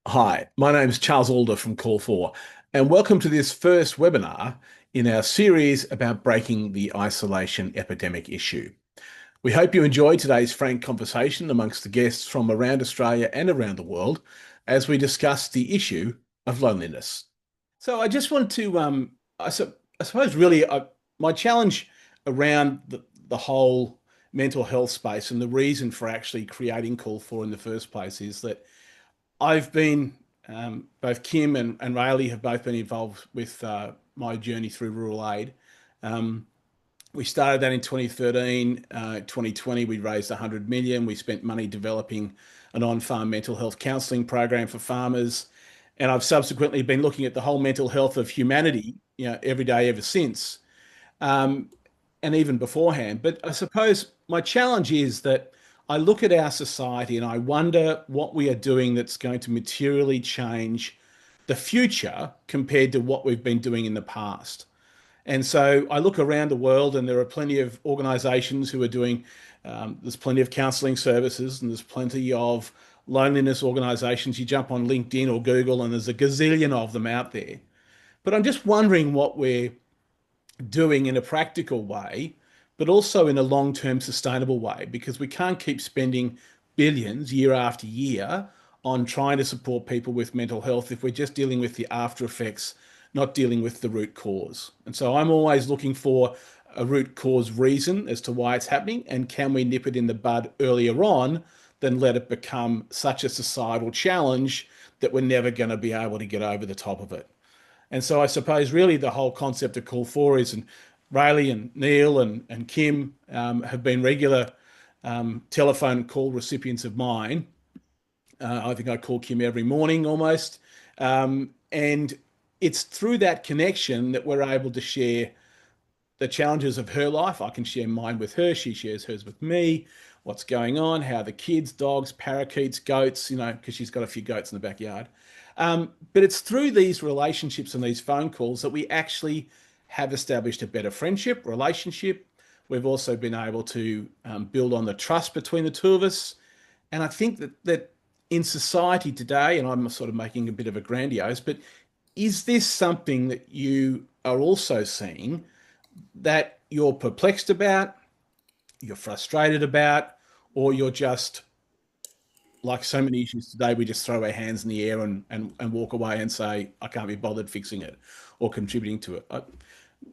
Hi, my name's Charles Alder from Call4, and welcome to this first webinar in our series about breaking the isolation epidemic issue. We hope you enjoyed today's frank conversation amongst the guests from around Australia and around the world as we discuss the issue of loneliness. So I just want to, I suppose really my challenge around the whole mental health space and the reason for actually creating Call4 in the first place is that I've been, both Kim and Rayleigh have both been involved with my journey through rural aid. Um, we started that in 2013. 2020, we raised 100 million. We spent money developing an on-farm mental health counselling program for farmers. And I've subsequently been looking at the whole mental health of humanity, every day ever since. Um, and even beforehand. But I suppose my challenge is that I look at our society and I wonder what we are doing that's going to materially change the future compared to what we've been doing in the past. And so I look around the world and there are plenty of organizations who are doing, there's plenty of counseling services and there's plenty of loneliness organizations. You jump on LinkedIn or Google and there's a gazillion of them out there. But I'm just wondering what we're doing in a practical way, but also in a long-term sustainable way, because we can't keep spending billions year after year on trying to support people with mental health if we're just dealing with the after effects, not dealing with the root cause. And so I'm always looking for a root cause reason as to why it's happening, and can we nip it in the bud earlier on than let it become such a societal challenge that we're never going to be able to get over the top of it. And so I suppose really the whole concept of Call4 is, and Rayleigh and Neil and Kim have been regular telephone call recipients of mine. I think I call Kim every morning almost. And it's through that connection that we're able to share the challenges of her life. I can share mine with her. She shares hers with me. What's going on, how the kids, dogs, parakeets, goats, because she's got a few goats in the backyard. But it's through these relationships and these phone calls that we actually have established a better friendship, relationship. We've also been able to build on the trust between the two of us. And I think that in society today, and I'm sort of making a bit of a grandiose, but is this something that you are also seeing that you're perplexed about, you're frustrated about, or you're just like so many issues today, we just throw our hands in the air and walk away and say, I can't be bothered fixing it or contributing to it.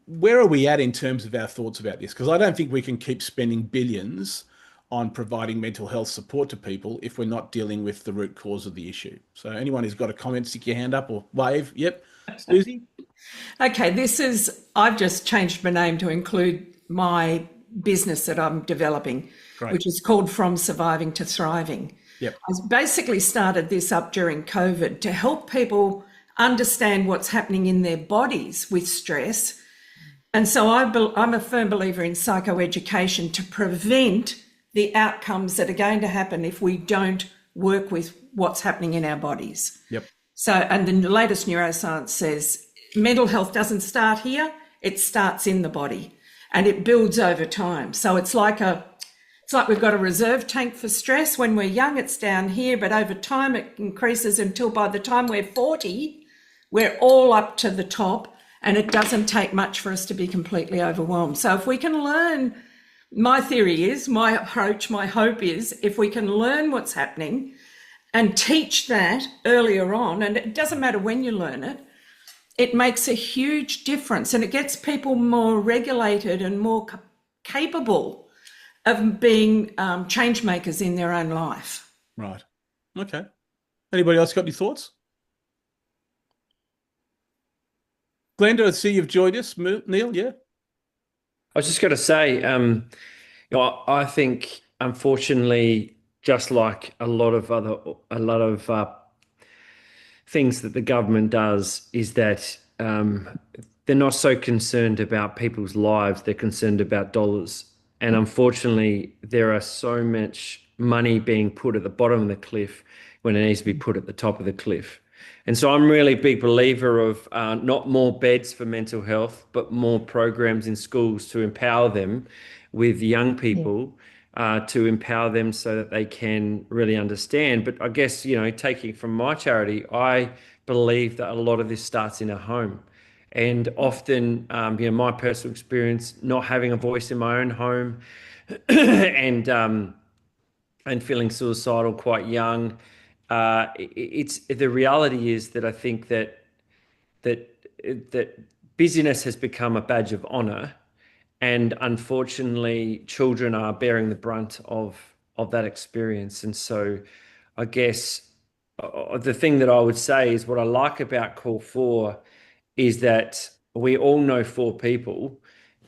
Where are we at in terms of our thoughts about this? Because I don't think we can keep spending billions on providing mental health support to people if we're not dealing with the root cause of the issue. So anyone who's got a comment, stick your hand up or wave. Yep. Susie? Okay, I've just changed my name to include my business that I'm developing, Great. which is called From Surviving to Thriving. Yep. I basically started this up during COVID to help people understand what's happening in their bodies with stress. And so I'm a firm believer in psychoeducation to prevent the outcomes that are going to happen if we don't work with what's happening in our bodies. Yep. So, and the latest neuroscience says mental health doesn't start here, it starts in the body and it builds over time. So it's like we've got a reserve tank for stress. When we're young, it's down here, but over time it increases until by the time we're 40, we're all up to the top, and it doesn't take much for us to be completely overwhelmed. So if we can learn, my theory is, my approach, my hope is, if we can learn what's happening and teach that earlier on, and it doesn't matter when you learn it, it makes a huge difference, and it gets people more regulated and more capable of being change makers in their own life. Right. Okay. Anybody else got any thoughts? Glenda, I see you've joined us. Neil, yeah? I was just going to say, I think unfortunately, just like a lot of things that the government does, is that they're not so concerned about people's lives; they're concerned about dollars. And unfortunately, there are so much money being put at the bottom of the cliff when it needs to be put at the top of the cliff. And so I'm really a big believer of not more beds for mental health, but more programs in schools to empower them with young people to empower them so that they can really understand. But I guess, taking from my charity, I believe that a lot of this starts in a home. And often, my personal experience, not having a voice in my own home and feeling suicidal quite young. It's the reality is that I think that that busyness has become a badge of honor, and unfortunately, children are bearing the brunt of that experience. And so, I guess the thing that I would say is what I like about Call For is that we all know four people.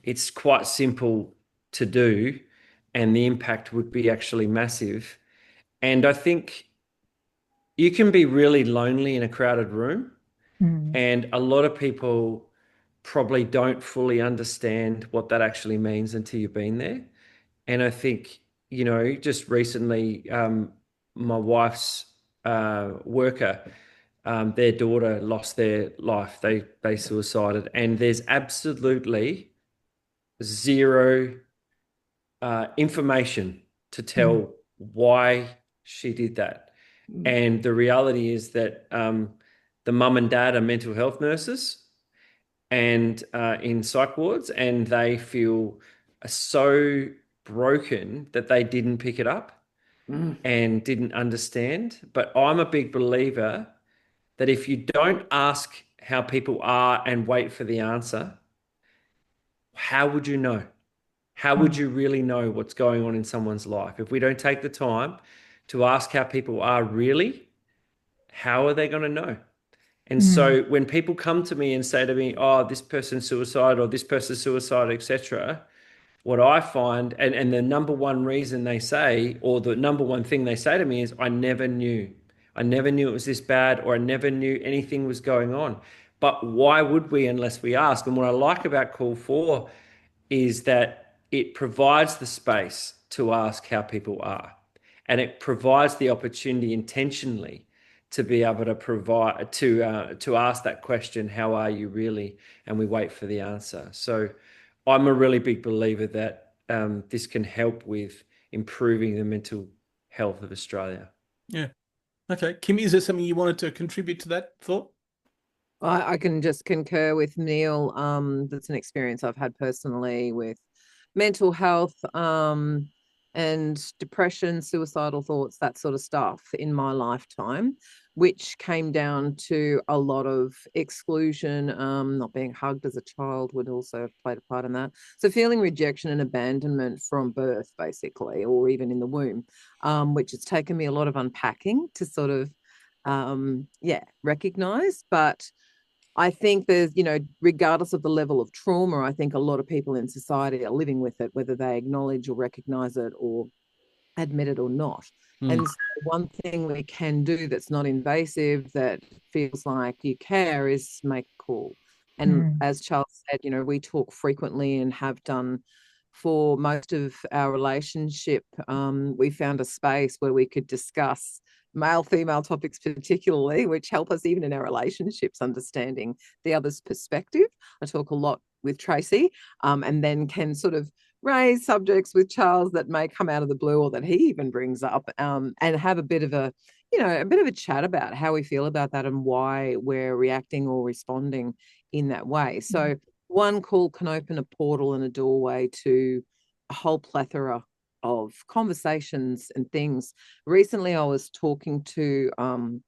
It's quite simple to do, and the impact would be actually massive. And I think you can be really lonely in a crowded room, Mm. and a lot of people probably don't fully understand what that actually means until you've been there. And I think, just recently, my wife's worker, their daughter lost their life. They suicided, and there's absolutely zero information to Mm. tell why she did that. And the reality is that the mum and dad are mental health nurses and in psych wards, and they feel so broken that they didn't pick it up and didn't understand. But I'm a big believer that if you don't ask how people are and wait for the answer, how would you know? How would Mm. you really know what's going on in someone's life? If we don't take the time to ask how people are really, how are they going to know? And Mm. so when people come to me and say to me, oh, this person's suicide or this person's suicide, etc., what I find, and the number one reason they say, or the number one thing they say to me is, I never knew. I never knew it was this bad, or I never knew anything was going on. But why would we unless we ask? And what I like about Call For is that it provides the space to ask how people are. And it provides the opportunity intentionally to be able to provide to ask that question, how are you really? And we wait for the answer. So I'm a really big believer that this can help with improving the mental health of Australia. Yeah. Okay. Kimmy, is there something you wanted to contribute to that thought? I can just concur with Neil. That's an experience I've had personally with mental health, and depression, suicidal thoughts, that sort of stuff in my lifetime, which came down to a lot of exclusion. Not being hugged as a child would also have played a part in that. So feeling rejection and abandonment from birth, basically, or even in the womb, which has taken me a lot of unpacking to sort of, recognize. But I think there's, regardless of the level of trauma, I think a lot of people in society are living with it, whether they acknowledge or recognize it or admit it or not. Mm. And so one thing we can do that's not invasive, that feels like you care, is make a call. And Mm. as Charles said, we talk frequently and have done for most of our relationship. We found a space where we could discuss male female topics particularly, which help us even in our relationships understanding the other's perspective. I talk a lot with Tracy, and then can sort of raise subjects with Charles that may come out of the blue or that he even brings up, and have a bit of a chat about how we feel about that and why we're reacting or responding in that way. So one call can open a portal and a doorway to a whole plethora of conversations and things. Recently, I was talking to, I don't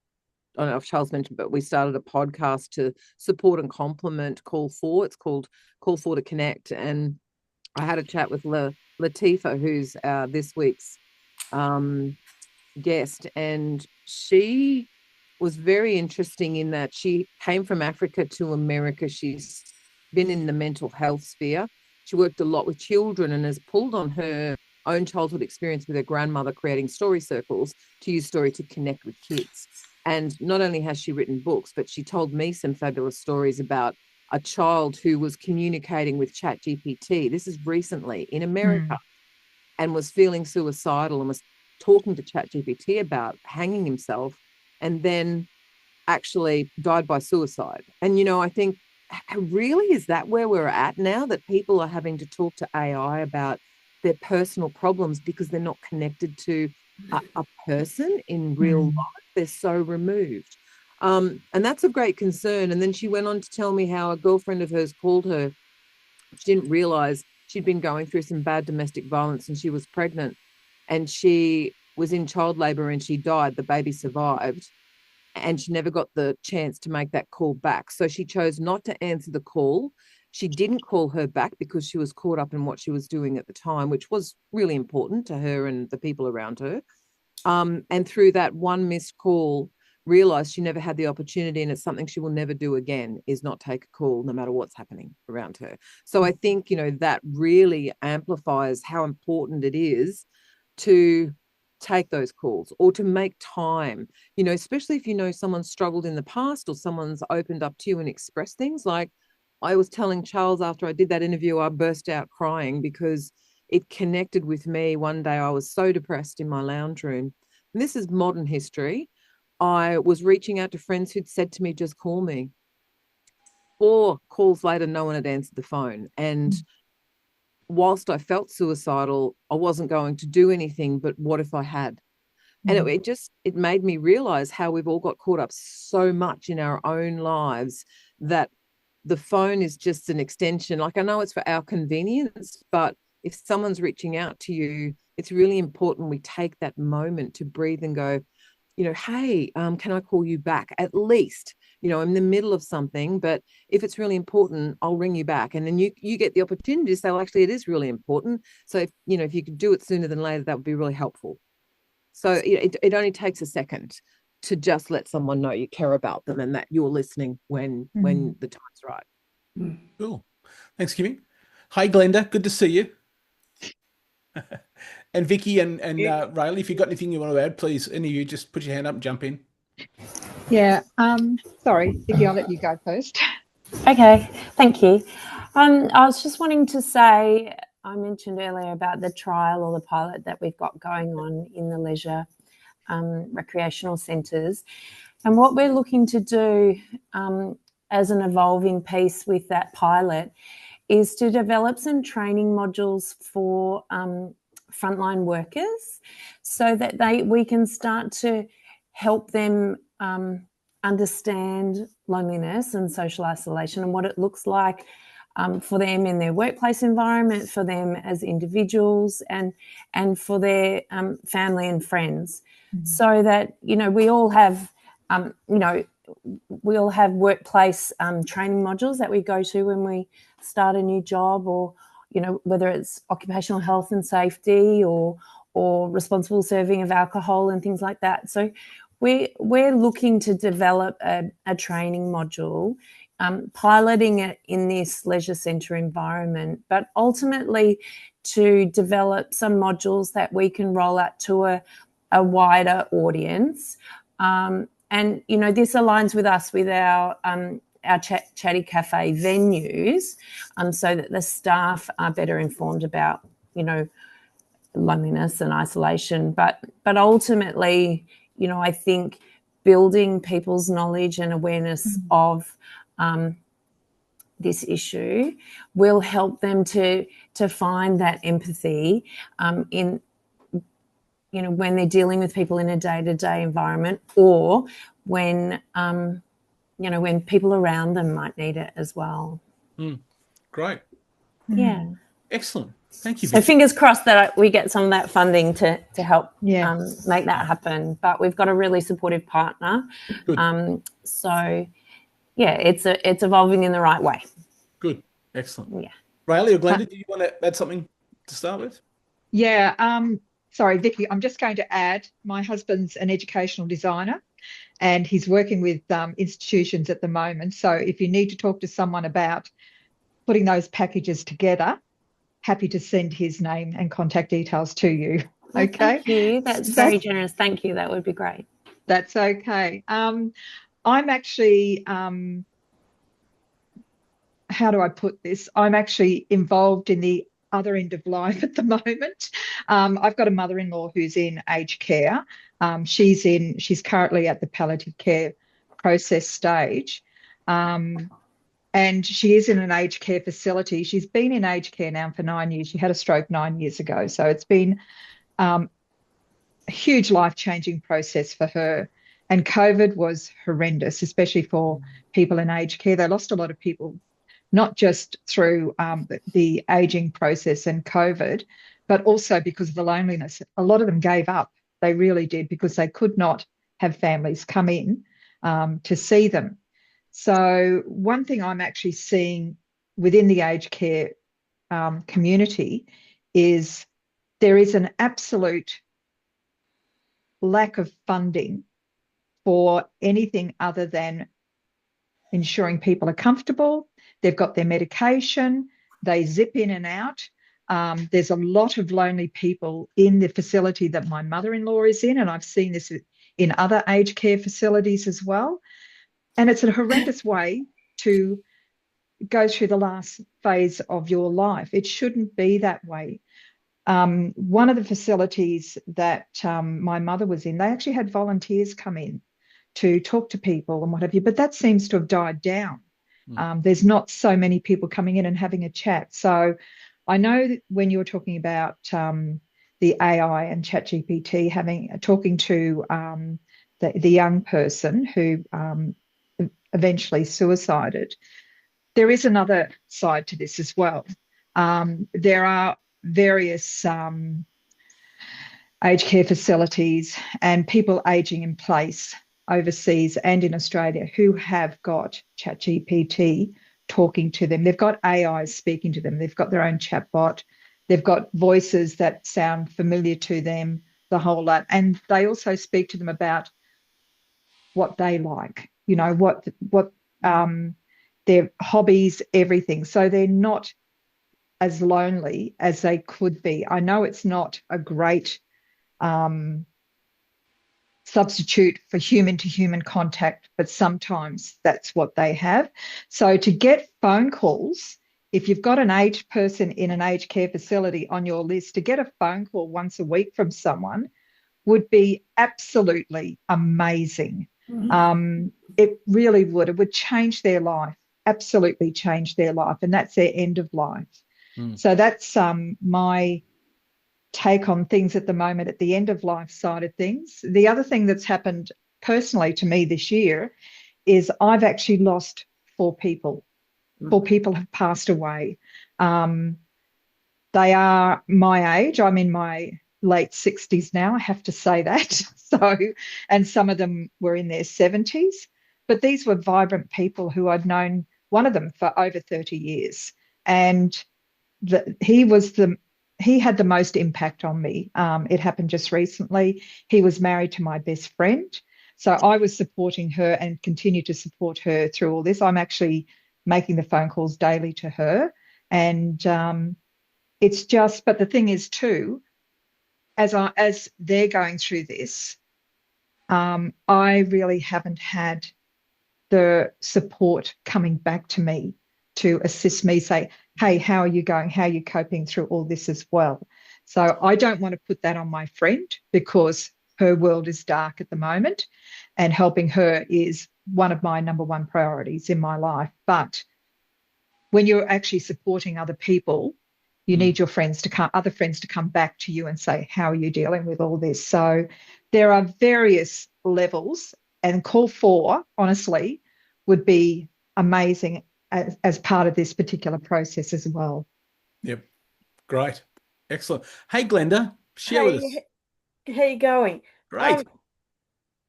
know if Charles mentioned, but we started a podcast to support and complement Call For. It's called Call For to Connect. And I had a chat with Latifa, who's this week's guest, and she was very interesting in that she came from Africa to America. She's been in the mental health sphere. She worked a lot with children and has pulled on her own childhood experience with her grandmother creating story circles to use story to connect with kids. And not only has she written books, but she told me some fabulous stories about a child who was communicating with ChatGPT. This is recently in America, and was feeling suicidal and was talking to ChatGPT about hanging himself, and then actually died by suicide. And, I think, really, is that where we're at now, that people are having to talk to AI about their personal problems because they're not connected to a person in real life. They're so removed. And that's a great concern. And then she went on to tell me how a girlfriend of hers called her. She didn't realize she'd been going through some bad domestic violence and she was pregnant. And she was in child labor and she died. The baby survived. And she never got the chance to make that call back. So she chose not to answer the call. She didn't call her back because she was caught up in what she was doing at the time, which was really important to her and the people around her. And through that one missed call, realized she never had the opportunity, and it's something she will never do again, is not take a call no matter what's happening around her. So I think, that really amplifies how important it is to take those calls or to make time, especially if someone's struggled in the past or someone's opened up to you and expressed things. Like I was telling Charles after I did that interview, I burst out crying because it connected with me. One day I was so depressed in my lounge room, and this is modern history. I was reaching out to friends who'd said to me, just call me. 4 calls later, no one had answered the phone. And whilst I felt suicidal, I wasn't going to do anything, but what if I had? And it made me realize how we've all got caught up so much in our own lives that the phone is just an extension. Like, I know it's for our convenience, but if someone's reaching out to you, it's really important we take that moment to breathe and go, hey, can I call you back? At least, I'm in the middle of something, but if it's really important, I'll ring you back. And then you get the opportunity to say, well, actually, it is really important. So if you could do it sooner than later, that would be really helpful. So it only takes a second to just let someone know you care about them and that you're listening when the time's right. Cool. Thanks, Kimmy. Hi, Glenda. Good to see you. And Vicky and Riley, if you've got anything you want to add, please, any of you, just put your hand up and jump in. Yeah. Sorry, Vicky, I'll let you go first. Okay, thank you. I was just wanting to say, I mentioned earlier about the trial or the pilot that we've got going on in the leisure recreational centres. And what we're looking to do as an evolving piece with that pilot is to develop some training modules for frontline workers so that we can start to help them understand loneliness and social isolation and what it looks like for them in their workplace environment, for them as individuals, and for their family and friends, so that we all have workplace training modules that we go to when we start a new job, or whether it's occupational health and safety or responsible serving of alcohol and things like that. So we're looking to develop a training module, piloting it in this leisure centre environment, but ultimately to develop some modules that we can roll out to a wider audience. And this aligns with us with our Chatty Cafe venues, so that the staff are better informed about loneliness and isolation, but ultimately, I think building people's knowledge and awareness of this issue will help them to find that empathy in when they're dealing with people in a day-to-day environment, or when when people around them might need it as well. Great. Yeah. Excellent. Thank you, So Vicky. fingers crossed that we get some of that funding to help make that happen. But we've got a really supportive partner. Good. So yeah, it's evolving in the right way. Good. Excellent. Yeah. Riley or Glenda, do you want to add something to start with? Yeah. Sorry, Vicky, I'm just going to add, my husband's an educational designer and he's working with institutions at the moment. So if you need to talk to someone about putting those packages together, happy to send his name and contact details to you. Well, Okay. thank you. That's very generous. Thank you. That would be great. That's okay. I'm actually, how do I put this? I'm actually involved in the other end of life at the moment. I've got a mother-in-law who's in aged care. She's currently at the palliative care process stage. and she is in an aged care facility. She's been in aged care now for 9 years. She had a stroke 9 years ago. So it's been a huge life-changing process for her. And COVID was horrendous, especially for people in aged care. They lost a lot of people, not just through the aging process and COVID, but also because of the loneliness. A lot of them gave up. They really did, because they could not have families come in to see them. So one thing I'm actually seeing within the aged care community is there is an absolute lack of funding for anything other than ensuring people are comfortable, they've got their medication, they zip in and out. There's a lot of lonely people in the facility that my mother-in-law is in, and I've seen this in other aged care facilities as well. And it's a horrendous way to go through the last phase of your life. It shouldn't be that way. One of the facilities that my mother was in, they actually had volunteers come in to talk to people and what have you, but that seems to have died down. There's not so many people coming in and having a chat. So I know that when you were talking about the AI and ChatGPT talking to the young person who eventually suicided, there is another side to this as well. There are various aged care facilities and people aging in place overseas and in Australia who have got ChatGPT talking to them. They've got AI speaking to them. They've got their own chatbot. They've got voices that sound familiar to them, the whole lot. And they also speak to them about what they like, you know, what their hobbies, everything. So they're not as lonely as they could be. I know it's not a great substitute for human-to-human contact, but sometimes that's what they have. So to get phone calls, if you've got an aged person in an aged care facility on your list, to get a phone call once a week from someone would be absolutely amazing. It really would. It would change their life, absolutely change their life, and that's their end of life. So that's my take on things at the moment at the end of life side of things. The other thing that's happened personally to me this year is I've actually lost 4 people. 4 people have passed away. They are my age. I'm in my late 60s now, I have to say that. So, and some of them were in their 70s, but these were vibrant people who I'd known, one of them for over 30 years. And he had the most impact on me. It happened just recently. He was married to my best friend. So I was supporting her and continue to support her through all this. I'm actually making the phone calls daily to her. And it's just, but the thing is too, as they're going through this, I really haven't had the support coming back to me to assist me, say, hey, how are you going? How are you coping through all this as well? So I don't want to put that on my friend because her world is dark at the moment and helping her is one of my number one priorities in my life. But when you're actually supporting other people, you need your other friends to come back to you and say, how are you dealing with all this? So there are various levels, and call 4, honestly, would be amazing as part of this particular process as well. Yep. Great. Excellent. Hey, Glenda, share with us. How you going? Great.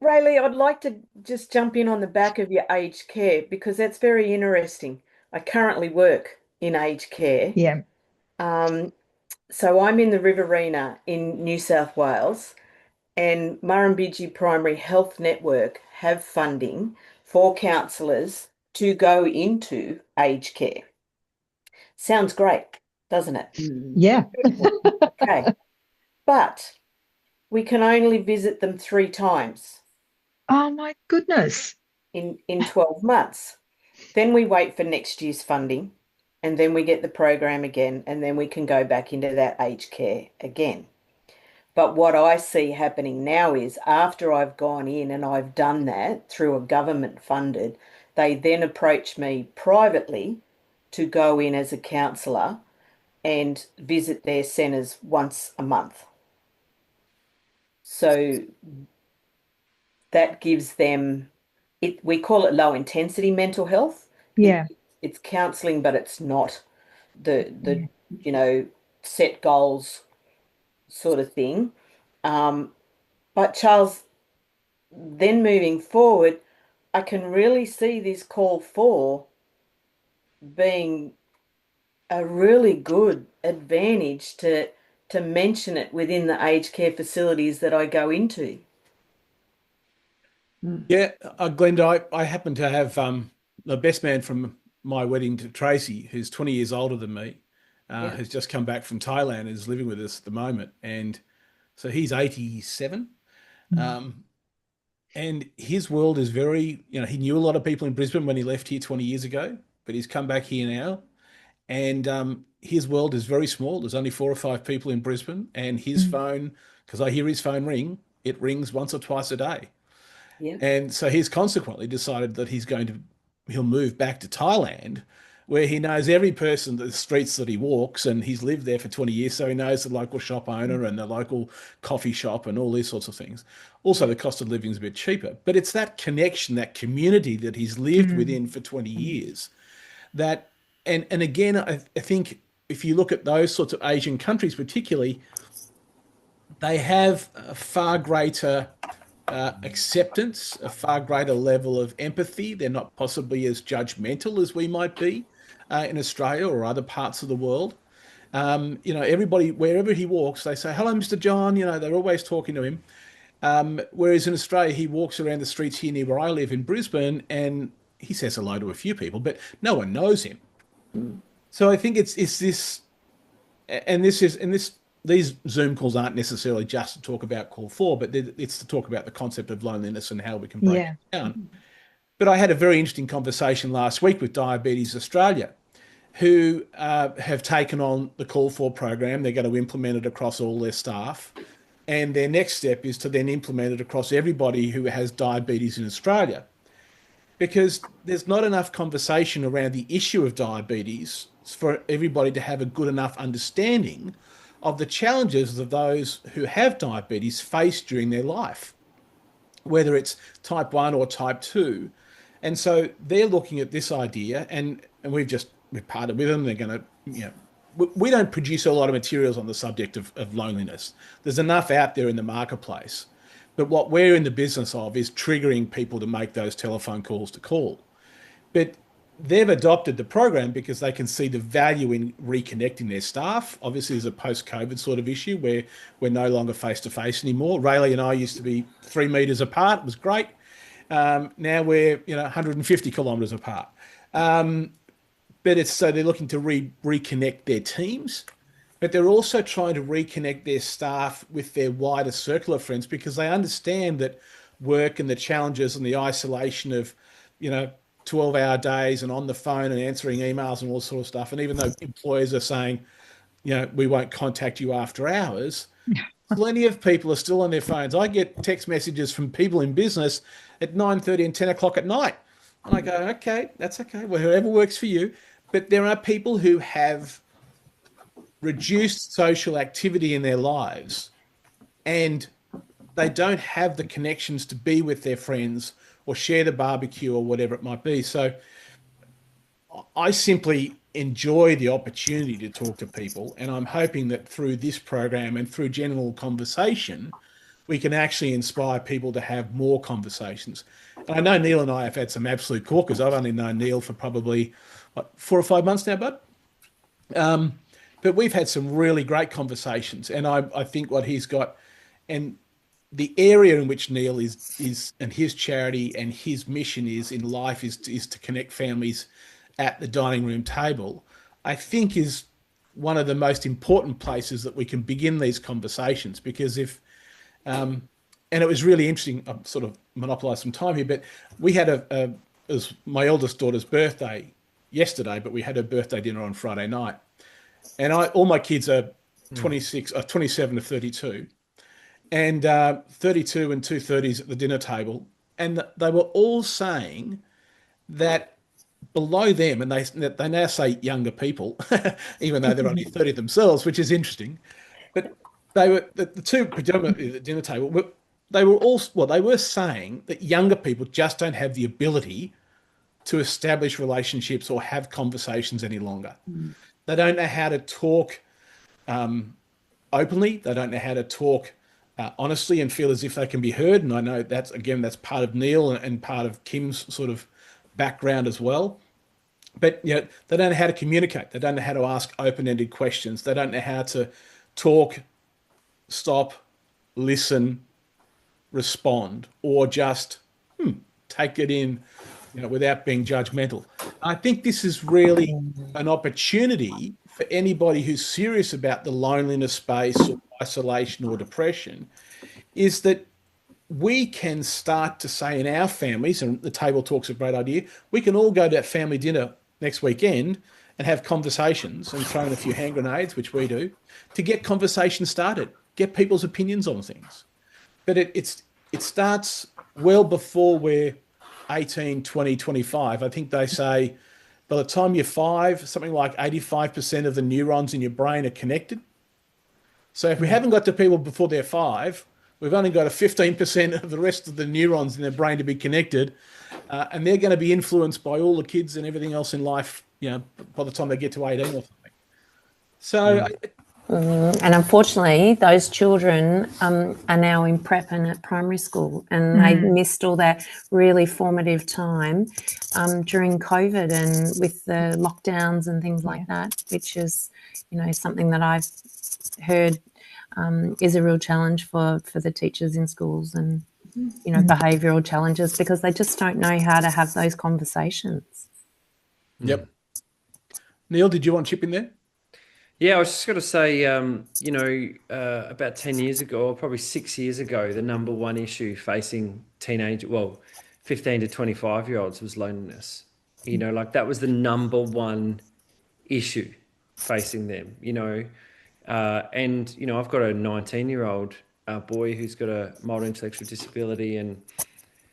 Rayleigh, I'd like to just jump in on the back of your aged care because that's very interesting. I currently work in aged care. Yeah. So I'm in the Riverina in New South Wales, and Murrumbidgee Primary Health Network have funding for counsellors to go into aged care. Sounds great, doesn't it? Yeah. Okay. But we can only visit them 3 times. Oh, my goodness. In 12 months. Then we wait for next year's funding, and then we get the program again, and then we can go back into that aged care again. But what I see happening now is after I've gone in and I've done that through a government funded, They then approach me privately to go in as a counsellor and visit their centres once a month. So that gives them we call it low intensity mental health. Yeah. It's counselling, but it's not the set goals sort of thing. But Charles, then moving forward, I can really see this call for being a really good advantage to mention it within the aged care facilities that I go into. Yeah, Glenda, I happen to have the best man from my wedding to Tracy, who's 20 years older than me, Yeah. has just come back from Thailand and is living with us at the moment. And so he's 87. Um, and his world is very, he knew a lot of people in Brisbane when he left here 20 years ago, but he's come back here now. And his world is very small. There's only 4 or 5 people in Brisbane, and his phone, because I hear his phone ring, it rings once or twice a day. Yeah. And so he's consequently decided that he'll move back to Thailand, where he knows every person, the streets that he walks, and he's lived there for 20 years. So he knows the local shop owner and the local coffee shop and all these sorts of things. Also, the cost of living is a bit cheaper, but it's that connection, that community that he's lived within for 20 years that, and again, I think if you look at those sorts of Asian countries, particularly, they have a far greater acceptance, a far greater level of empathy. They're not possibly as judgmental as we might be in Australia or other parts of the world. Everybody, wherever he walks, they say, "Hello, Mr. John." They're always talking to him. Whereas in Australia, he walks around the streets here near where I live in Brisbane, and he says hello to a few people, but no one knows him. So I think it's this, and these Zoom calls aren't necessarily just to talk about call four, but it's to talk about the concept of loneliness and how we can break it down. But I had a very interesting conversation last week with Diabetes Australia, who have taken on the call for program. They're going to implement it across all their staff. And their next step is to then implement it across everybody who has diabetes in Australia. Because there's not enough conversation around the issue of diabetes for everybody to have a good enough understanding of the challenges of those who have diabetes face during their life, whether it's type 1 or type 2. And so they're looking at this idea, and we've partnered with them. They're going to, we don't produce a lot of materials on the subject of loneliness. There's enough out there in the marketplace. But what we're in the business of is triggering people to make those telephone calls to call. But they've adopted the program because they can see the value in reconnecting their staff. Obviously, there's a post-COVID sort of issue where we're no longer face-to-face anymore. Rayleigh and I used to be 3 meters apart. It was great. Now we're 150 kilometers apart. But so they're looking to reconnect their teams, but they're also trying to reconnect their staff with their wider circle of friends because they understand that work and the challenges and the isolation of, 12-hour days and on the phone and answering emails and all sort of stuff. And even though employers are saying, we won't contact you after hours, plenty of people are still on their phones. I get text messages from people in business at 9:30 and 10 o'clock at night. And I go, okay, that's okay. Well, whoever works for you. But there are people who have reduced social activity in their lives and they don't have the connections to be with their friends or share the barbecue or whatever it might be. So I simply enjoy the opportunity to talk to people, and I'm hoping that through this program and through general conversation, we can actually inspire people to have more conversations. And I know Neil and I have had some absolute corkers. I've only known Neil for probably 4 or 5 months now, bud. But we've had some really great conversations, and I think what he's got, and the area in which Neil is and his charity and his mission is in life is to connect families at the dining room table, I think is one of the most important places that we can begin these conversations. Because and it was really interesting, I'm sort of monopolised some time here, but we had it was my eldest daughter's birthday yesterday, but we had her birthday dinner on Friday night. And all my kids are 27 to 32. And 32 and 2 30s at the dinner table. And they were all saying that below them, and they now say younger people, even though they're only 30 themselves, which is interesting. But they were the two predominantly at the dinner table. They were all well. They were saying that younger people just don't have the ability to establish relationships or have conversations any longer. They don't know how to talk openly. They don't know how to talk honestly and feel as if they can be heard. And I know that's part of Neil and part of Kim's sort of background as well. But they don't know how to communicate. They don't know how to ask open-ended questions. They don't know how to talk, stop, listen, respond, or just take it in, without being judgmental. I think this is really an opportunity for anybody who's serious about the loneliness space or isolation or depression, is that we can start to say in our families, and the table talk's a great idea, we can all go to that family dinner next weekend and have conversations and throw in a few hand grenades, which we do, to get conversations started, get people's opinions on things. But it starts well before we're 18, 20, 25. I think they say by the time you're 5, something like 85% of the neurons in your brain are connected. So if we haven't got to people before they're 5, we've only got a 15% of the rest of the neurons in their brain to be connected. And they're going to be influenced by all the kids and everything else in life, by the time they get to 18 or something. So and unfortunately, those children are now in prep and at primary school, and they missed all that really formative time during COVID and with the lockdowns and things like that, which is, something that I've heard is a real challenge for the teachers in schools, and, behavioural challenges, because they just don't know how to have those conversations. Yep. Neil, did you want to chip in there? Yeah, I was just going to say, about 10 years ago, or probably 6 years ago, the number one issue facing 15 to 25-year-olds was loneliness. That was the number one issue facing them, and, I've got a 19-year-old boy who's got a mild intellectual disability, and,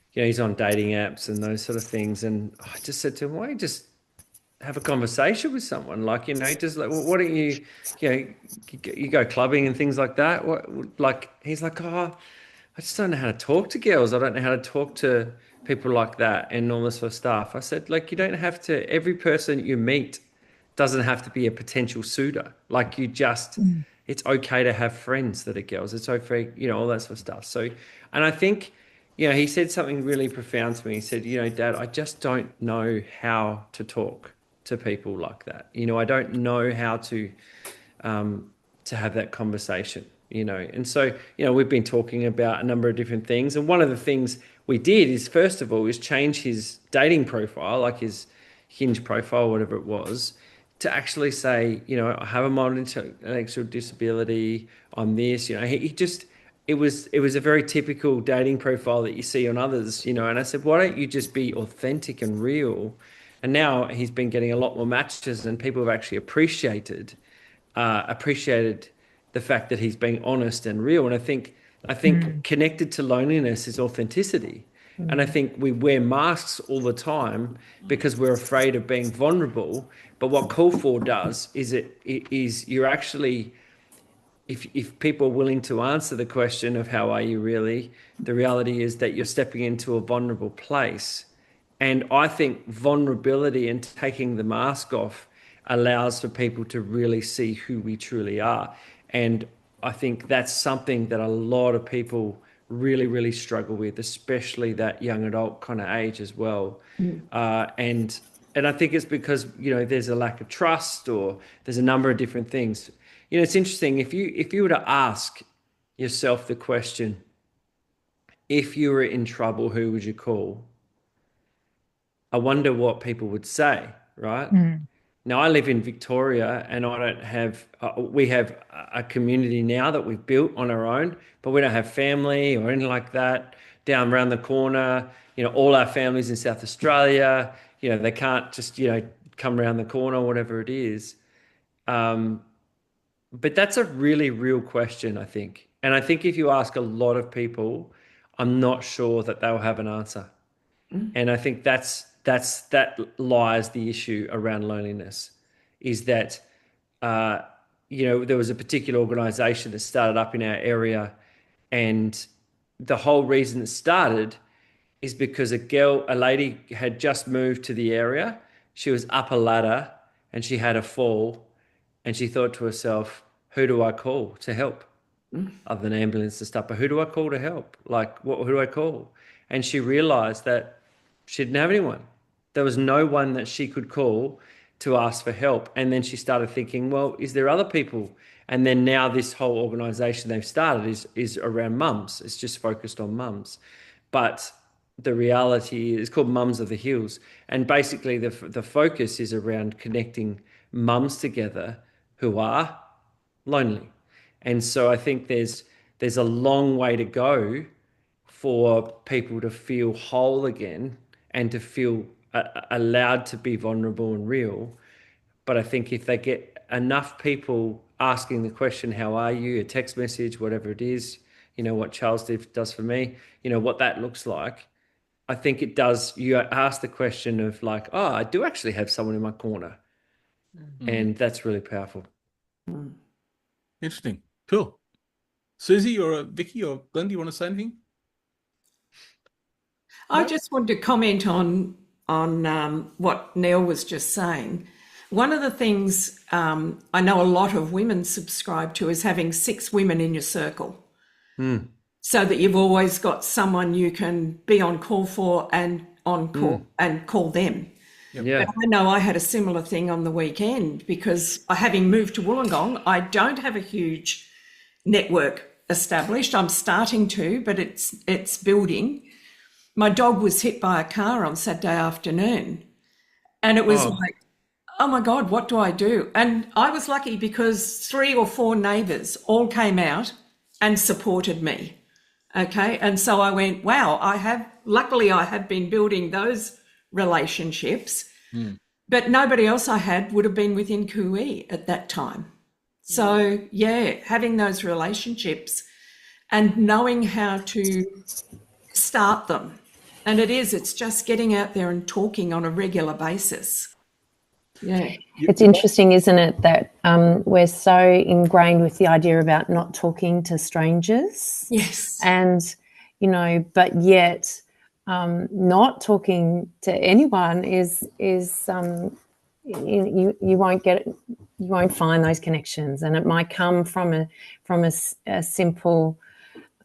he's on dating apps and those sort of things. And I just said to him, why don't you just have a conversation with someone, just like, well, why don't you go clubbing and things like that? He's like, oh, I just don't know how to talk to girls. I don't know how to talk to people like that and all this sort of stuff. I said, you don't have to, every person you meet doesn't have to be a potential suitor. It's okay to have friends that are girls. It's okay, all that sort of stuff. So, and I think, he said something really profound to me. He said, Dad, I just don't know how to talk to people like that. I don't know how to have that conversation, And so, we've been talking about a number of different things. And one of the things we did is, first of all, is change his dating profile, like his Hinge profile, whatever it was, to actually say, I have a mild intellectual disability, I'm this, it was a very typical dating profile that you see on others, and I said, why don't you just be authentic and real? And now he's been getting a lot more matches, and people have actually appreciated the fact that he's being honest and real. And I think connected to loneliness is authenticity. And I think we wear masks all the time because we're afraid of being vulnerable. But what Call For does is you're actually, if people are willing to answer the question of how are you really, the reality is that you're stepping into a vulnerable place. And I think vulnerability and taking the mask off allows for people to really see who we truly are. And I think that's something that a lot of people really, really struggle with, especially that young adult kind of age as well. And I think it's because, there's a lack of trust, or there's a number of different things. It's interesting, if you were to ask yourself the question, if you were in trouble, who would you call? I wonder what people would say, right? Now, I live in Victoria, and I don't have, we have a community now that we've built on our own, but we don't have family or anything like that down around the corner. All our families in South Australia, they can't just, come around the corner, whatever it is. But that's a really real question, I think. And I think if you ask a lot of people, I'm not sure that they'll have an answer. And I think that's that lies the issue around loneliness, is that there was a particular organization that started up in our area, and the whole reason it started is because a lady had just moved to the area. She was up a ladder and she had a fall, and she thought to herself, who do I call to help? Other than ambulance and stuff, but who do I call to help? Like, who do I call? And she realized that she didn't have anyone. There was no one that she could call to ask for help. And then she started thinking, well, is there other people? And then now this whole organization they've started is around mums. It's just focused on mums. But the reality is called Mums of the Hills. And basically the focus is around connecting mums together who are lonely. And so I think there's a long way to go for people to feel whole again and to feel allowed to be vulnerable and real. But I think if they get enough people asking the question, how are you, a text message, whatever it is, what Charles does for me, what that looks like, I think it does. You ask the question of like, oh, I do actually have someone in my corner. And that's really powerful. Interesting. Cool. Susie or Vicky or Glenn, do you want to say anything? I just wanted to comment on what Neil was just saying. One of the things I know a lot of women subscribe to is having 6 women in your circle, so that you've always got someone you can be on call for and on call and call them. Yeah. But I know I had a similar thing on the weekend because having moved to Wollongong, I don't have a huge network established. I'm starting to, but it's building. My dog was hit by a car on Saturday afternoon, and it was like, oh my God, what do I do? And I was lucky because 3 or 4 neighbours all came out and supported me. Okay. And so I went, wow, luckily I have been building those relationships, but nobody else I had would have been within Kui at that time. So yeah, having those relationships and knowing how to start them. And it's just getting out there and talking on a regular basis. Yeah. It's interesting, isn't it, that we're so ingrained with the idea about not talking to strangers. Yes. And, but yet not talking to anyone is you won't get it, you won't find those connections, and it might come from a simple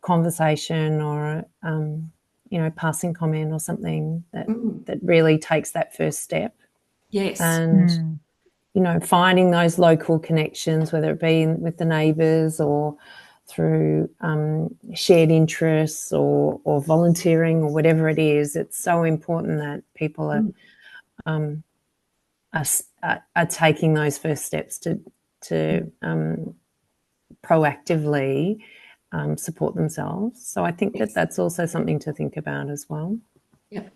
conversation or passing comment or something that really takes that first step. Yes. And finding those local connections, whether it be with the neighbours or through shared interests or volunteering or whatever it is, it's so important that people are taking those first steps to proactively support themselves. So I think that's also something to think about as well. Yeah.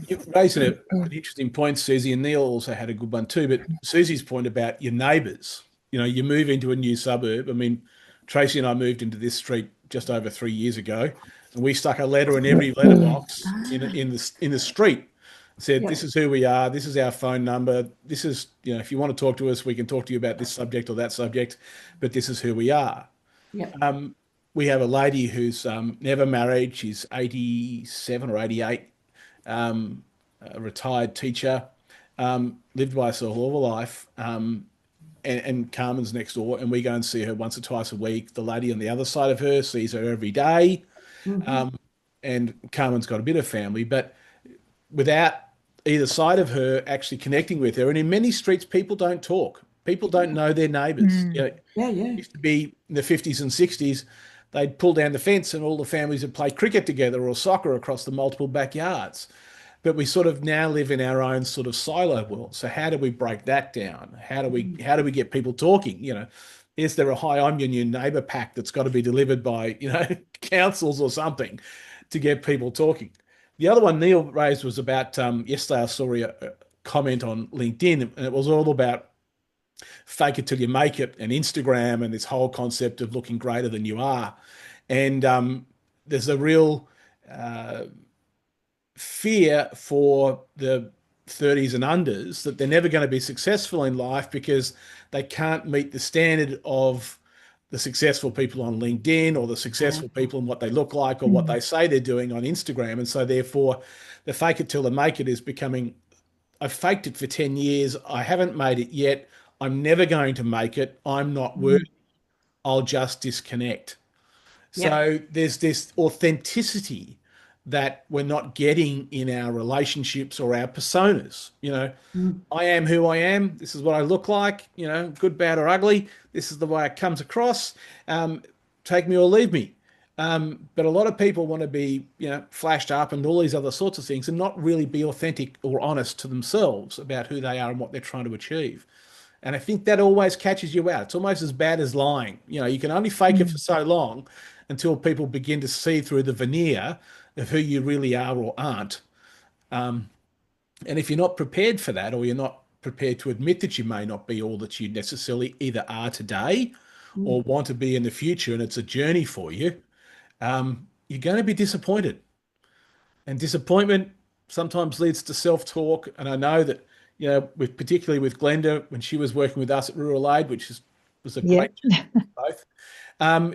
You're raising an interesting point, Susie, and Neil also had a good one too. But Susie's point about your neighbours, you move into a new suburb. I mean, Tracy and I moved into this street just over 3 years ago, and we stuck a letter in every letterbox in the street. Said, this is who we are. This is our phone number. This is, if you want to talk to us, we can talk to you about this subject or that subject, but this is who we are. Yeah. We have a lady who's never married. She's 87 or 88. A retired teacher, lived by herself all her life, and Carmen's next door, and we go and see her once or twice a week. The lady on the other side of her sees her every day, and Carmen's got a bit of family, but without either side of her actually connecting with her. And in many streets, people don't talk. People don't know their neighbours. It used to be in the 50s and 60s, they'd pull down the fence and all the families would play cricket together or soccer across the multiple backyards. But we sort of now live in our own sort of silo world. So how do we break that down? How do we get people talking? Is there a hi, I'm your new neighbour pack that's got to be delivered by, councils or something to get people talking? The other one Neil raised was about yesterday I saw a comment on LinkedIn, and it was all about fake it till you make it and Instagram and this whole concept of looking greater than you are. And there's a real fear for the 30s and unders that they're never going to be successful in life because they can't meet the standard of the successful people on LinkedIn or the successful people and what they look like or what they say they're doing on Instagram. And so therefore the fake it till they make it is becoming, I've faked it for 10 years. I haven't made it yet. I'm never going to make it. I'm not worthy. I'll just disconnect. Yep. So there's this authenticity that we're not getting in our relationships or our personas. I am who I am. This is what I look like, good, bad, or ugly. This is the way it comes across. Take me or leave me. But a lot of people want to be, flashed up and all these other sorts of things and not really be authentic or honest to themselves about who they are and what they're trying to achieve. And I think that always catches you out. It's almost as bad as lying. You can only fake it for so long until people begin to see through the veneer of who you really are or aren't. And if you're not prepared for that, or you're not prepared to admit that you may not be all that you necessarily either are today or want to be in the future, and it's a journey for you, you're going to be disappointed. And disappointment sometimes leads to self-talk. And I know that, particularly with Glenda, when she was working with us at Rural Aid, was a great journey for both.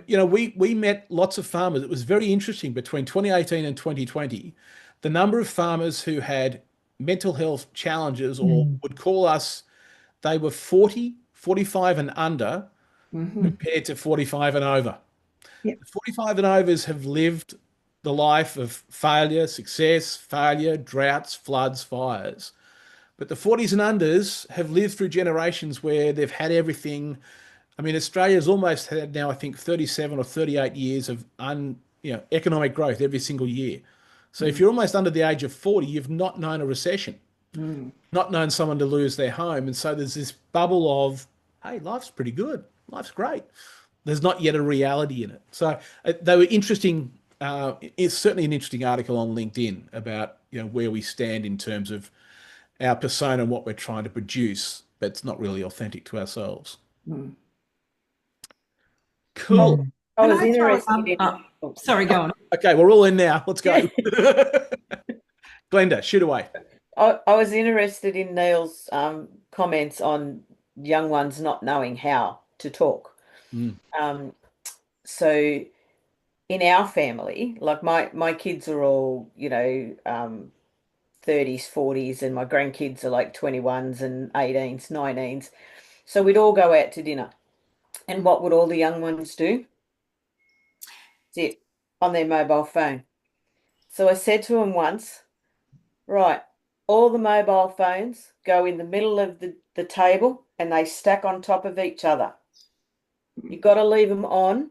We met lots of farmers. It was very interesting between 2018 and 2020, the number of farmers who had mental health challenges or would call us, they were 40, 45 and under compared to 45 and over. Yep. The 45 and overs have lived the life of failure, success, failure, droughts, floods, fires. But the 40s and unders have lived through generations where they've had everything. I mean, Australia's almost had now, I think, 37 or 38 years of economic growth every single year. So if you're almost under the age of 40, you've not known a recession, not known someone to lose their home. And so there's this bubble of, hey, life's pretty good. Life's great. There's not yet a reality in it. So they were interesting. It's certainly an interesting article on LinkedIn about where we stand in terms of our persona and what we're trying to produce, but it's not really authentic to ourselves. Cool. I was Can I throw interested in. Sorry, go on. Okay, we're all in now. Let's go. Glenda, shoot away. I was interested in Neil's comments on young ones not knowing how to talk. So in our family, like my kids are all, 30s, 40s, and my grandkids are like 21s and 18s, 19s. So we'd all go out to dinner. And what would all the young ones do? Sit on their mobile phone. So I said to them once, right, all the mobile phones go in the middle of the table and they stack on top of each other. You've got to leave them on,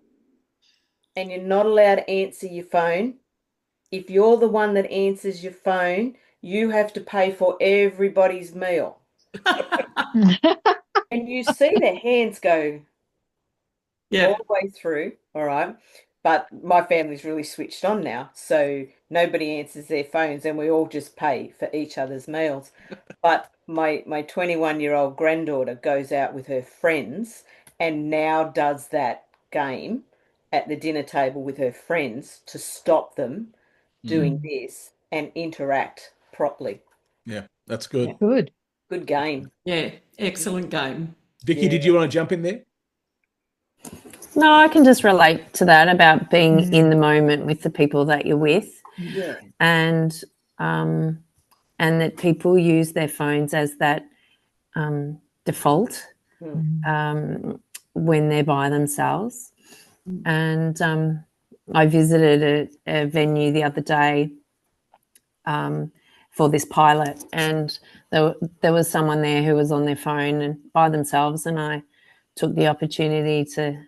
and you're not allowed to answer your phone. If you're the one that answers your phone, you have to pay for everybody's meal. And you see their hands go all the way through, all right? But my family's really switched on now, so nobody answers their phones and we all just pay for each other's meals. But my 21-year-old granddaughter goes out with her friends and now does that game at the dinner table with her friends to stop them doing this and interact properly. Yeah, that's good. Good. Good game. Yeah, excellent game. Vicky, did you want to jump in there? No, I can just relate to that about being in the moment with the people that you're with. Yeah. And that people use their phones as that default when they're by themselves. And I visited a venue the other day for this pilot, and there was someone there who was on their phone and by themselves, and I took the opportunity to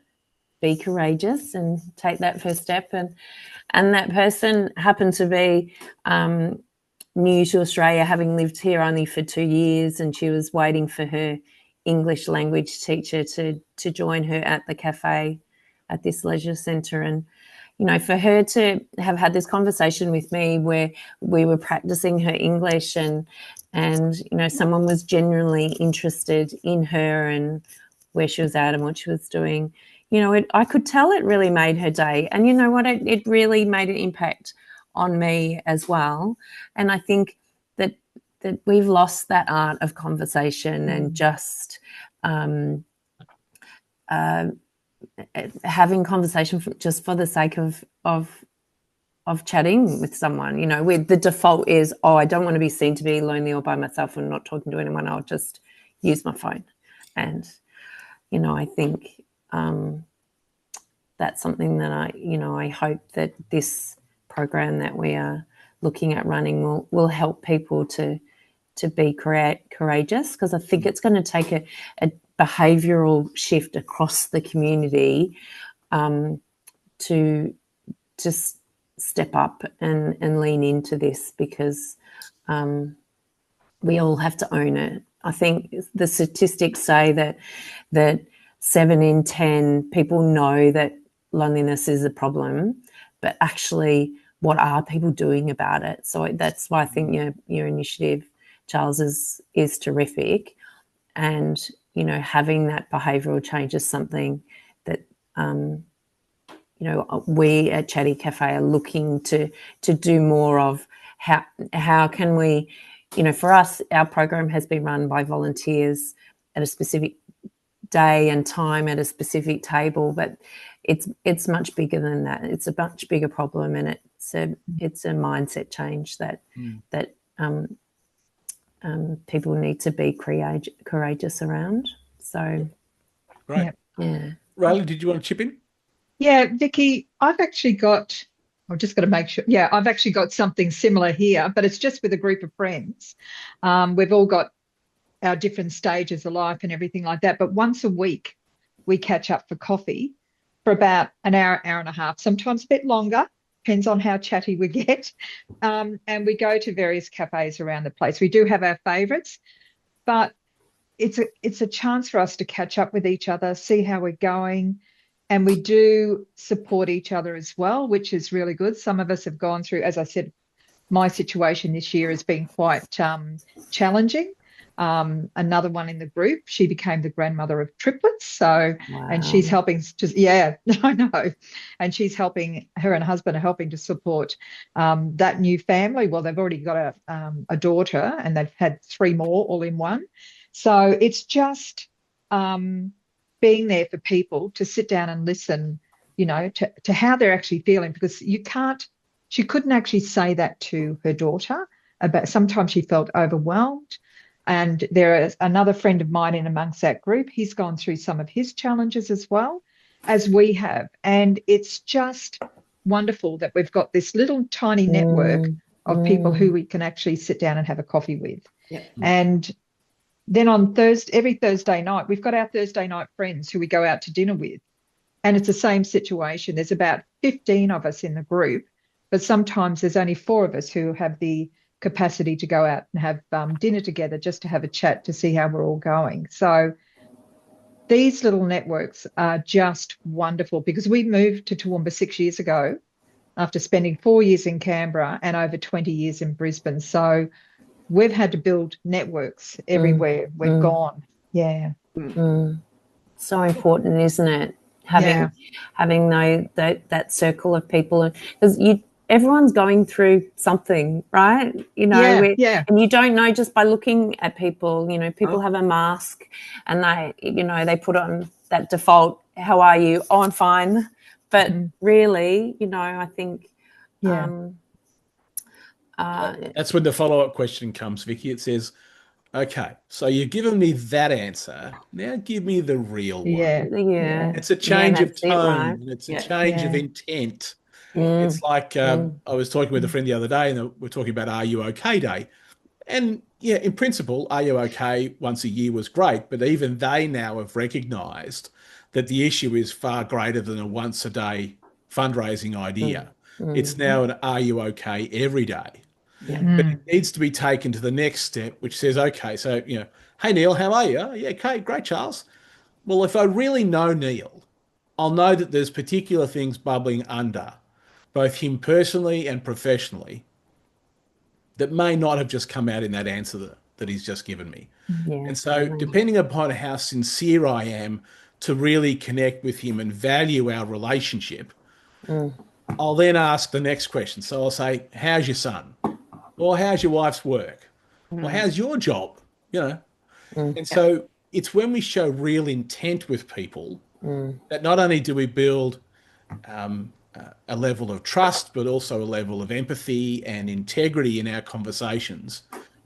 be courageous and take that first step. And that person happened to be new to Australia, having lived here only for 2 years, and she was waiting for her English language teacher to join her at the cafe at this leisure centre. And, for her to have had this conversation with me where we were practicing her English and someone was genuinely interested in her and where she was at and what she was doing, I could tell it really made her day. And you know what? It really made an impact on me as well. And I think that we've lost that art of conversation and just having conversation just for the sake of chatting with someone. You know, where the default is, oh, I don't want to be seen to be lonely or by myself and not talking to anyone. I'll just use my phone. And, you know, I think that's something that I hope that this program that we are looking at running will help people to be courageous, because I think it's going to take a behavioural shift across the community to just step up and lean into this, because we all have to own it. I think the statistics say that 7 in 10 people know that loneliness is a problem, but actually, what are people doing about it? So that's why I think your initiative, Charles, is terrific. And, you know, having that behavioural change is something that you know, we at Chatty Cafe are looking to do more of. How can we, you know, for us, our program has been run by volunteers at a specific day and time at a specific table, but it's much bigger than that. It's a much bigger problem, and it's a mindset change that people need to be courageous around. So, Great. Yeah. Riley, did you want to chip in? Yeah, Vicky, I've just got to make sure. Yeah, I've actually got something similar here, but it's just with a group of friends. We've all got our different stages of life and everything like that. But once a week, we catch up for coffee for about an hour, hour and a half, sometimes a bit longer, depends on how chatty we get. And we go to various cafes around the place. We do have our favourites, but it's a chance for us to catch up with each other, see how we're going. And we do support each other as well, which is really good. Some of us have gone through, as I said, my situation this year has been quite challenging. Another one in the group, she became the grandmother of triplets. So, Wow. And she's helping I know. And she's helping, her and her husband are helping to support that new family. Well, they've already got a daughter, and they've had 3 more all in one. So it's just being there for people to sit down and listen, you know, to how they're actually feeling, because she couldn't actually say that to her daughter. Sometimes she felt overwhelmed. And there is another friend of mine in amongst that group. He's gone through some of his challenges as well, as we have. And it's just wonderful that we've got this little tiny network of people who we can actually sit down and have a coffee with. Yeah. And then on every Thursday night, we've got our Thursday night friends who we go out to dinner with. And it's the same situation. There's about 15 of us in the group, but sometimes there's only 4 of us who have the capacity to go out and have dinner together, just to have a chat to see how we're all going. So these little networks are just wonderful, because we moved to Toowoomba 6 years ago after spending 4 years in Canberra and over 20 years in Brisbane. So we've had to build networks everywhere we've gone. Yeah. So important, isn't it? Having that circle of people, because everyone's going through something, right? You know, and you don't know just by looking at people. You know, people have a mask, and they put on that default, how are you? Oh, I'm fine. But really, you know, I think that's when the follow-up question comes, Vicky. It says, okay, so you've given me that answer. Now give me the real one. Yeah. It's a change of tone. Right? And it's a change of intent. It's like I was talking with a friend the other day, and we're talking about Are You Okay Day. And yeah, in principle, Are You Okay once a year was great, but even they now have recognised that the issue is far greater than a once a day fundraising idea. It's now an Are You Okay every day. But it needs to be taken to the next step, which says, okay, so, you know, hey, Neil, how are you? Yeah, okay, great, Charles. Well, if I really know Neil, I'll know that there's particular things bubbling under, both him personally and professionally, that may not have just come out in that answer that he's just given me. And so depending upon how sincere I am to really connect with him and value our relationship, I'll then ask the next question. So I'll say, how's your son? Or how's your wife's work? Or how's your job? You know, and so it's when we show real intent with people that not only do we build a level of trust, but also a level of empathy and integrity in our conversations,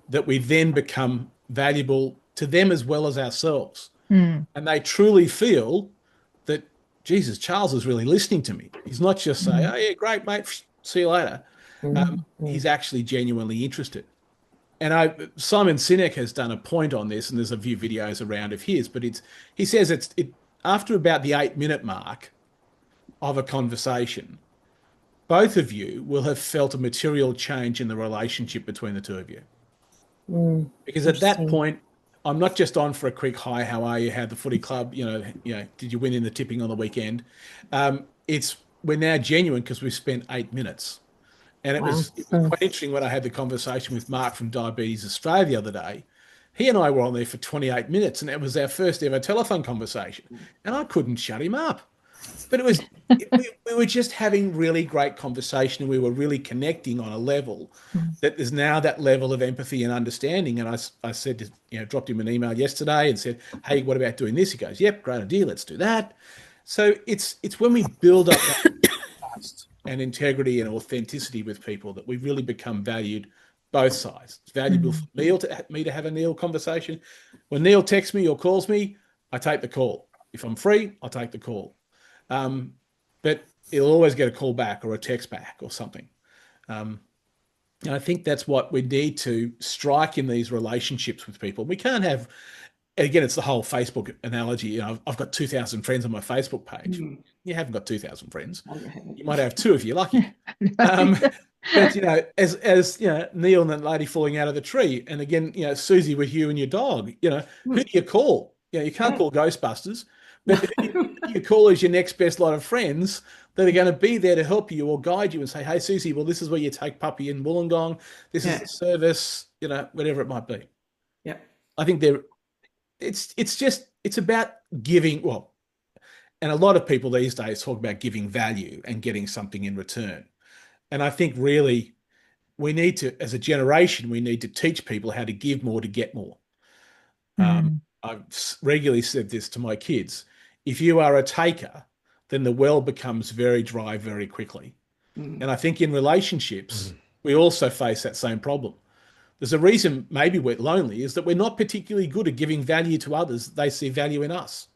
that we then become valuable to them as well as ourselves. Mm. And they truly feel that, Jesus, Charles is really listening to me. He's not just saying, oh, yeah, great, mate, see you later. He's actually genuinely interested. And Simon Sinek has done a point on this, and there's a few videos around of his, but he says after about the 8 minute mark of a conversation, both of you will have felt a material change in the relationship between the two of you. Because at that Interesting. point, I'm not just on for a quick hi, how are you? How'd the footy club? Did you win in the tipping on the weekend? It's we're now genuine because we spent 8 minutes. And it was quite interesting when I had the conversation with Mark from Diabetes Australia the other day. He and I were on there for 28 minutes, and it was our first ever telephone conversation. And I couldn't shut him up. But we were just having really great conversation, and we were really connecting on a level that there's now that level of empathy and understanding. And I said, dropped him an email yesterday and said, hey, what about doing this? He goes, yep, great idea, let's do that. So it's when we build up that trust and integrity and authenticity with people that we really become valued both sides. It's valuable for me to have a Neil conversation. When Neil texts me or calls me, I take the call. If I'm free, I'll take the call. But he'll always get a call back or a text back or something. And I think that's what we need to strike in these relationships with people. We can't have, again, it's the whole Facebook analogy. I've got 2,000 friends on my Facebook page. You haven't got 2,000 friends. You might have two if you're lucky. But as Neil and that lady falling out of the tree, and again, Susie with you and your dog. Who do you call? You can't call Ghostbusters, but who you call as your next best lot of friends that are going to be there to help you or guide you and say, hey, Susie, well, this is where you take Puppy in Wollongong. This is the service, whatever it might be. Yeah. I think it's about giving, well, and a lot of people these days talk about giving value and getting something in return. And I think really we need to, as a generation, we need to teach people how to give more to get more. I've regularly said this to my kids. If you are a taker, then the well becomes very dry very quickly. And I think in relationships, we also face that same problem. There's a reason maybe we're lonely is that we're not particularly good at giving value to others. They see value in us.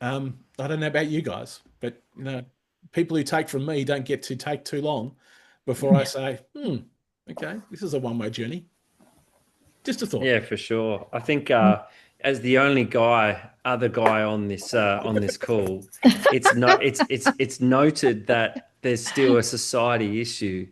I don't know about you guys, but people who take from me don't get to take too long before I say, okay, this is a one-way journey. Just a thought. Yeah, for sure. I think as the only other guy on this call, it's noted that there's still a society issue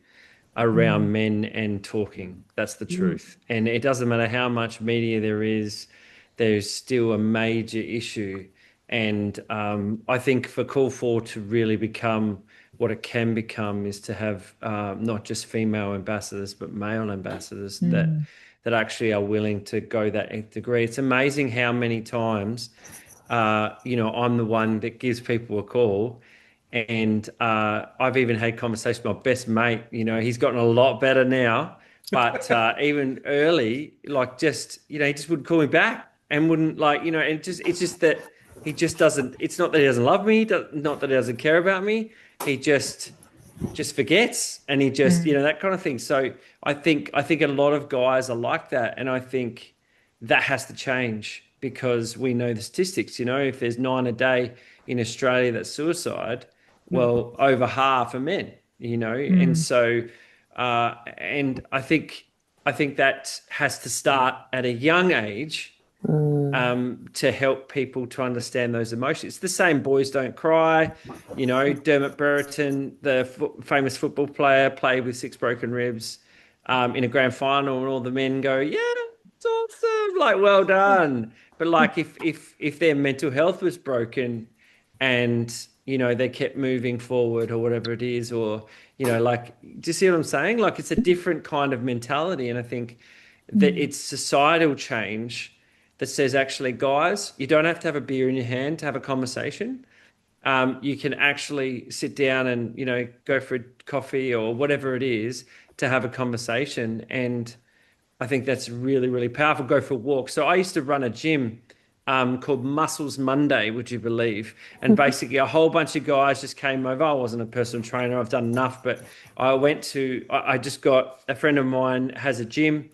around men and talking. That's the truth. And it doesn't matter how much media there is, there's still a major issue. And I think for Call 4 to really become what it can become is to have not just female ambassadors, but male ambassadors that actually are willing to go that degree. It's amazing how many times, I'm the one that gives people a call. And I've even had conversations with my best mate. He's gotten a lot better now, but even early, he just wouldn't call me back and wouldn't and it's just that he just doesn't. It's not that he doesn't love me, not that he doesn't care about me. He just forgets, and he just that kind of thing. So I think a lot of guys are like that, and I think that has to change because we know the statistics. If there's 9 a day in Australia that's suicide, well, over half are men. And so and I think that has to start at a young age. To help people to understand those emotions. It's the same Boys Don't Cry. Dermot Brereton, the famous football player, played with 6 broken ribs in a grand final, and all the men go, yeah, it's awesome, well done. But if their mental health was broken and they kept moving forward or whatever it is, or do you see what I'm saying? It's a different kind of mentality. And I think that it's societal change that says, actually, guys, you don't have to have a beer in your hand to have a conversation. you can actually sit down and, go for a coffee or whatever it is to have a conversation. And I think that's really, really powerful. Go for a walk. So I used to run a gym called Muscles Monday, would you believe? And basically a whole bunch of guys just came over. I wasn't a personal trainer. I've done enough, but I just got a friend of mine has a gym,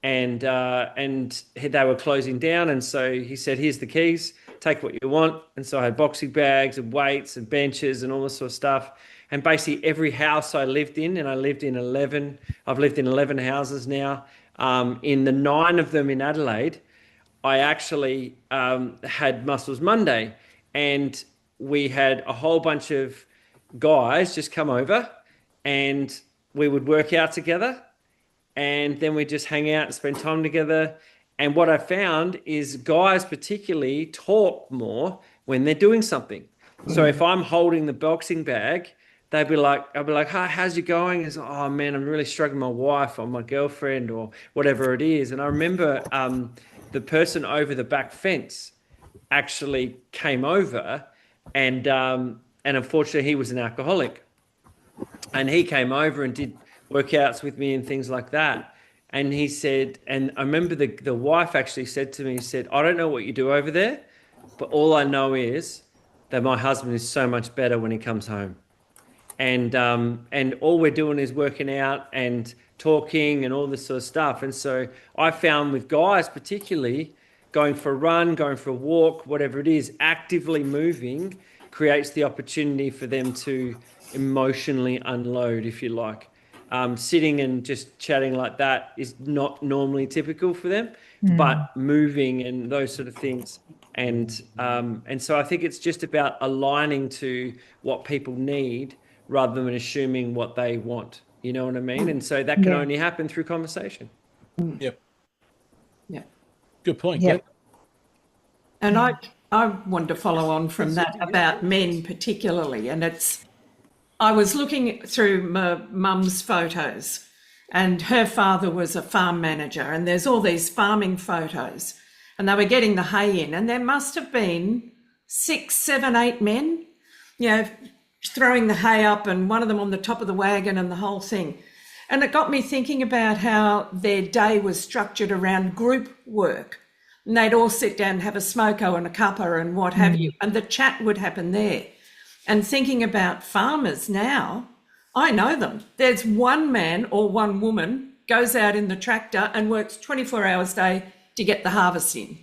and they were closing down. And so he said, here's the keys, take what you want. And so I had boxing bags and weights and benches and all this sort of stuff. And basically every house I lived in, and I've lived in 11 houses now. In the 9 of them in Adelaide, I actually had Muscles Monday, and we had a whole bunch of guys just come over, and we would work out together, and then we'd just hang out and spend time together. And what I found is guys particularly talk more when they're doing something. So if I'm holding the boxing bag, I'd be like, "Hi, how's it going?" It's, "Oh man, I'm really struggling with my wife or my girlfriend or whatever it is." And I remember the person over the back fence actually came over, and unfortunately he was an alcoholic, and he came over and did workouts with me and things like that. And he said, and I remember the wife actually said to me, said, "I don't know what you do over there, but all I know is that my husband is so much better when he comes home." And all we're doing is working out and talking and all this sort of stuff. And so I found with guys particularly, going for a run, going for a walk, whatever it is, actively moving creates the opportunity for them to emotionally unload, if you like. Sitting and just chatting like that is not normally typical for them, but moving and those sort of things. And so I think it's just about aligning to what people need rather than assuming what they want. You know what I mean? And so that can only happen through conversation. Yep. Yeah. Good point. Yep. And I wanted to follow on from that about men particularly. And I was looking through my mum's photos, and her father was a farm manager, and there's all these farming photos, and they were getting the hay in, and there must have been 6, 7, 8 men, throwing the hay up, and one of them on the top of the wagon and the whole thing. And it got me thinking about how their day was structured around group work. And they'd all sit down and have a smoko and a cuppa and what have you, and the chat would happen there. And thinking about farmers now, I know them. There's one man or one woman goes out in the tractor and works 24 hours a day to get the harvest in.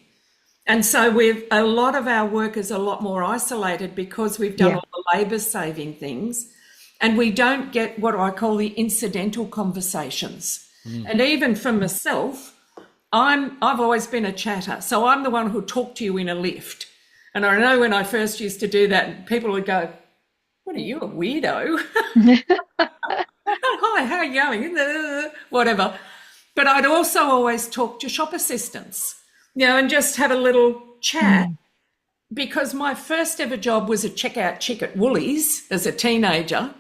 And so a lot of our work is a lot more isolated because we've done all the labour saving things, and we don't get what I call the incidental conversations. And even for myself, I've always been a chatter. So I'm the one who'll talk to you in a lift. And I know when I first used to do that, people would go, "What are you, a weirdo?" "Hi, how are you going?" Whatever. But I'd also always talk to shop assistants, and just have a little chat, because my first ever job was a checkout chick at Woolies as a teenager.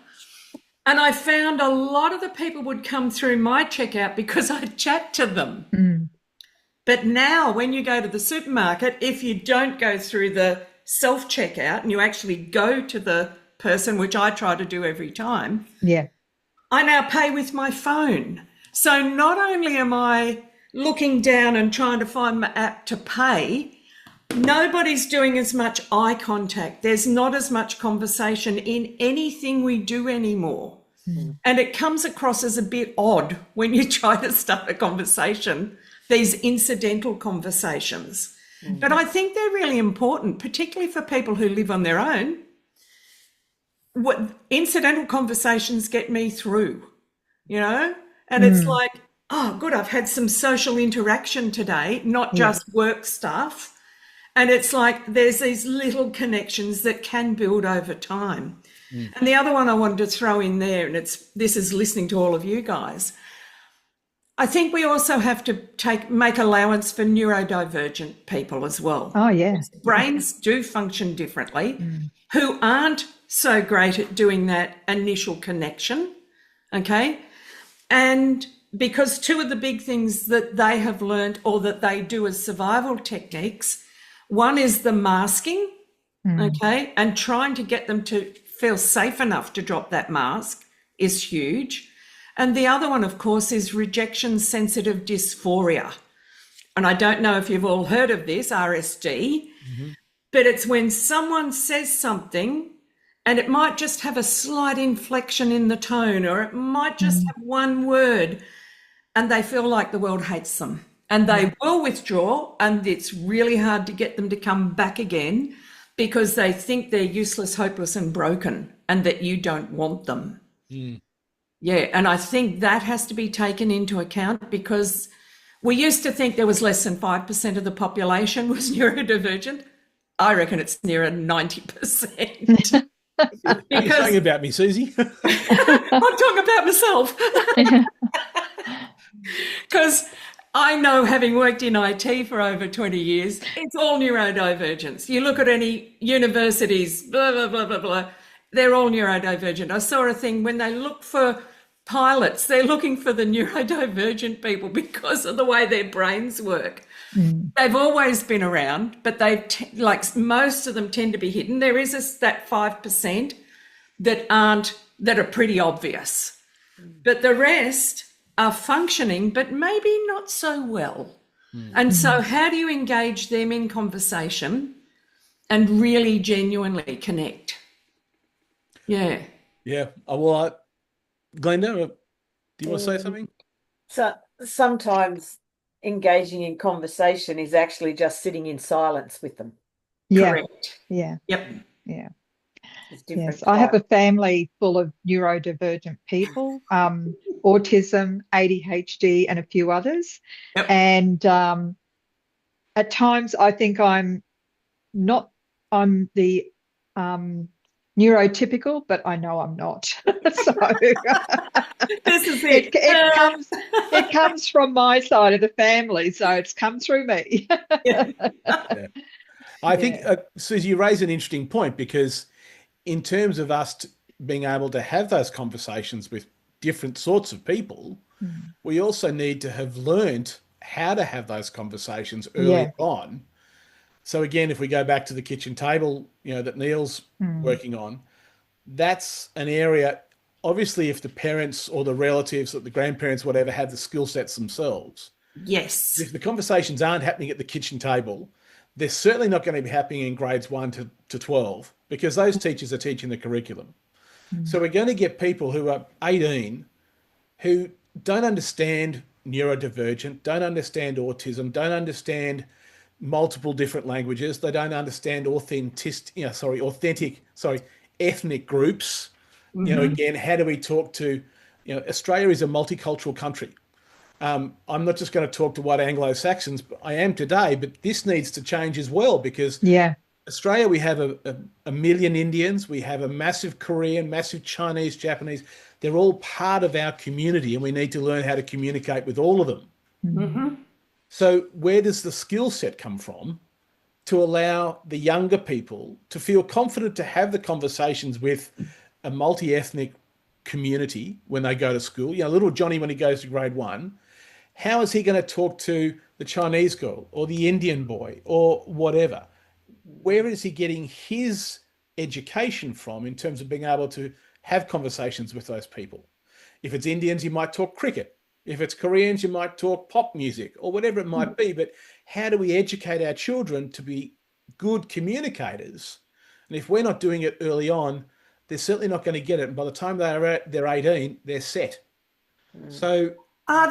And I found a lot of the people would come through my checkout because I'd chat to them. But now when you go to the supermarket, if you don't go through the self-checkout and you actually go to the person, which I try to do every time, I now pay with my phone. So not only am I looking down and trying to find my app to pay, nobody's doing as much eye contact. There's not as much conversation in anything we do anymore. And it comes across as a bit odd when you try to start a conversation, these incidental conversations. But I think they're really important, particularly for people who live on their own. What incidental conversations get me through, and it's like, oh, good, I've had some social interaction today, not just work stuff. And it's like there's these little connections that can build over time. And the other one I wanted to throw in there, and this is listening to all of you guys, I think we also have to make allowance for neurodivergent people as well. Oh, yeah. Brains do function differently, who aren't so great at doing that initial connection, okay? And because two of the big things that they have learned or that they do as survival techniques, one is the masking, okay? And trying to get them to feel safe enough to drop that mask is huge. And the other one, of course, is rejection sensitive dysphoria. And I don't know if you've all heard of this, RSD, but it's when someone says something and it might just have a slight inflection in the tone, or it might just have one word, and they feel like the world hates them. And they will withdraw, and it's really hard to get them to come back again because they think they're useless, hopeless, and broken, and that you don't want them. Yeah, and I think that has to be taken into account, because we used to think there was less than 5% of the population was neurodivergent. I reckon it's nearer 90%. You're talking about me, Susie. I'm talking about myself. Because I know, having worked in IT for over 20 years, it's all neurodivergence. You look at any universities, blah, blah, blah, blah, blah, they're all neurodivergent. I saw a thing when they look for pilots, they're looking for the neurodivergent people because of the way their brains work. They've always been around, but like most of them tend to be hidden. There is that 5% that are pretty obvious, but the rest are functioning, but maybe not so well. And so how do you engage them in conversation and really genuinely connect? Yeah. Yeah. Well, Glenda, do you want to say something? So sometimes engaging in conversation is actually just sitting in silence with them. Yeah. Correct. Yeah. Yep. Yeah. It's different Yes. I have a type. family full of neurodivergent people, autism, ADHD, and a few others. Yep. And at times I think I'm the neurotypical, but I know I'm not. So This is it. it comes from my side of the family, so it's come through me. Yeah. I think, Susie, you raise an interesting point, because in terms of us being able to have those conversations with different sorts of people, we also need to have learned how to have those conversations early on. So again, if we go back to the kitchen table, that Neil's working on, that's an area, obviously, if the parents or the relatives or the grandparents, whatever, have the skill sets themselves. Yes. If the conversations aren't happening at the kitchen table, they're certainly not going to be happening in grades 1 to 12, because those teachers are teaching the curriculum. So we're going to get people who are 18 who don't understand neurodivergent, don't understand autism, don't understand multiple different languages. They don't understand ethnic groups. Again, how do we talk to, Australia is a multicultural country. I'm not just going to talk to white Anglo-Saxons, but I am today, but this needs to change as well, because Australia, we have a million Indians, we have a massive Korean, massive Chinese, Japanese. They're all part of our community, and we need to learn how to communicate with all of them. So where does the skill set come from to allow the younger people to feel confident to have the conversations with a multi-ethnic community when they go to school? Little Johnny, when he goes to grade 1, how is he going to talk to the Chinese girl or the Indian boy or whatever? Where is he getting his education from in terms of being able to have conversations with those people? If it's Indians, you might talk cricket. If it's Koreans, you might talk pop music or whatever it might be. But how do we educate our children to be good communicators? And if we're not doing it early on, they're certainly not going to get it. And by the time they're 18, they're set. So Are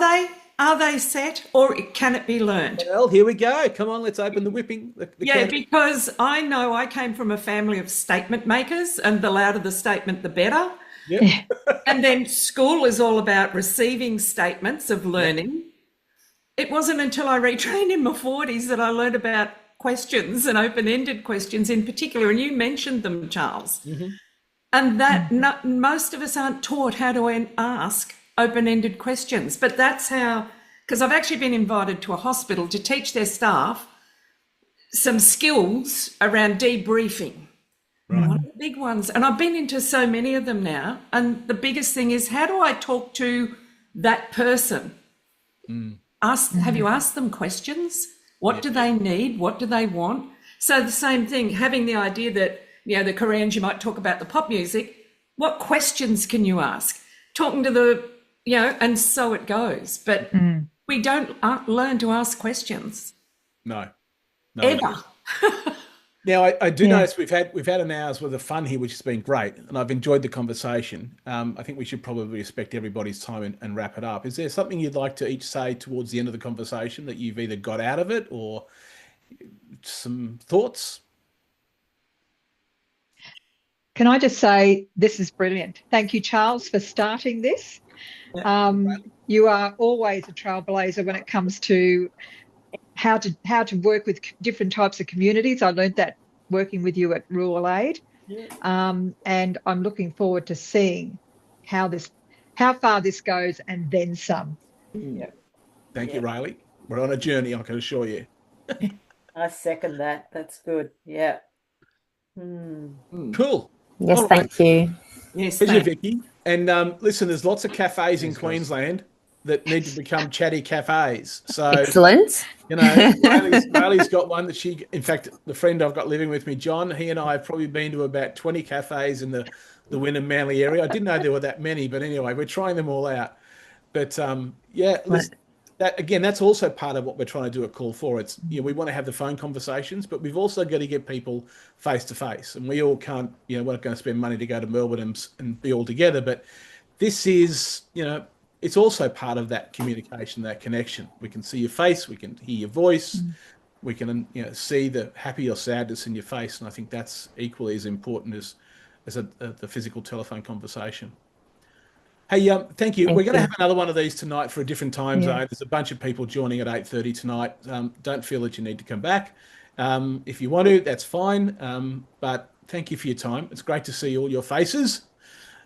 they set, or can it be learned? Well, here we go. Come on, let's open the whipping. Because I know I came from a family of statement makers, and the louder the statement, the better. Yep. And then school is all about receiving statements of learning. It wasn't until I retrained in my 40s that I learned about questions and open-ended questions in particular, and you mentioned them, Charles. And that most of us aren't taught how to ask open-ended questions. But that's how, because I've actually been invited to a hospital to teach their staff some skills around debriefing. One of the big ones. And I've been into so many of them now. And the biggest thing is, how do I talk to that person? Have you asked them questions? What do they need? What do they want? So the same thing, having the idea that, you know, the Koreans, you might talk about the pop music. What questions can you ask? Talking to the, you know, and so it goes. But we don't learn to ask questions. No. Ever. Now, I do notice we've had an hour's worth of fun here, which has been great, and I've enjoyed the conversation. I think we should probably respect everybody's time and wrap it up. Is there something you'd like to each say towards the end of the conversation that you've either got out of it or some thoughts? Can I just say this is brilliant. Thank you, Charles, for starting this. You are always a trailblazer when it comes to how to work with different types of communities. I learned that working with you at Rural Aid. And I'm looking forward to seeing how far this goes and then some. Thank you, Riley. We're on a journey, I can assure you. I second that. That's good. Yeah. Cool. Yes, All thank you. Yes, Pleasure, thanks. Vicky. And listen, there's lots of cafes in Queensland that need to become chatty cafes. So, Excellent. you know, Riley's got one that in fact, the friend I've got living with me, John, he and I have probably been to about 20 cafes in the Wynnum Manly area. I didn't know there were that many, but anyway, we're trying them all out. But listen, that's also part of what we're trying to do at Call 4. It's, you know, we want to have the phone conversations, but we've also got to get people face to face, and we all can't, you know, we're not going to spend money to go to Melbourne and be all together. But this is, you know, it's also part of that communication, that connection. We can see your face, we can hear your voice, we can, you know, see the happy or sadness in your face, and I think that's equally as important as the physical telephone conversation. Hey, thank you. We're going to have another one of these tonight for a different time zone. There's a bunch of people joining at 8:30 tonight. Don't feel that you need to come back. If you want to, that's fine. But thank you for your time. It's great to see all your faces.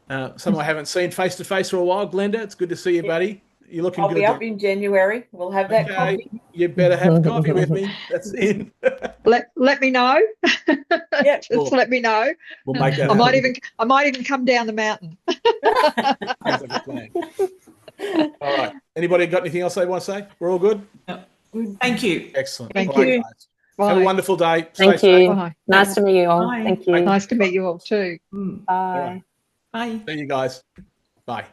Some I haven't seen face to face for a while. Glenda, it's good to see you, buddy. You're looking I'll good. be up in January. We'll have that coffee. You better have coffee with me. That's in. Let me know. Yeah, Just let me know. We'll make that. I might even come down the mountain. Sounds like a plan. All right. Anybody got anything else they want to say? We're all good? Thank you. Excellent. Thank All right, you. guys. Bye. Have a wonderful day. Thank Stay you. safe. Bye. Nice to meet you all. Bye. Thank you. Nice to meet you all too. Bye. Bye. See you guys. Bye.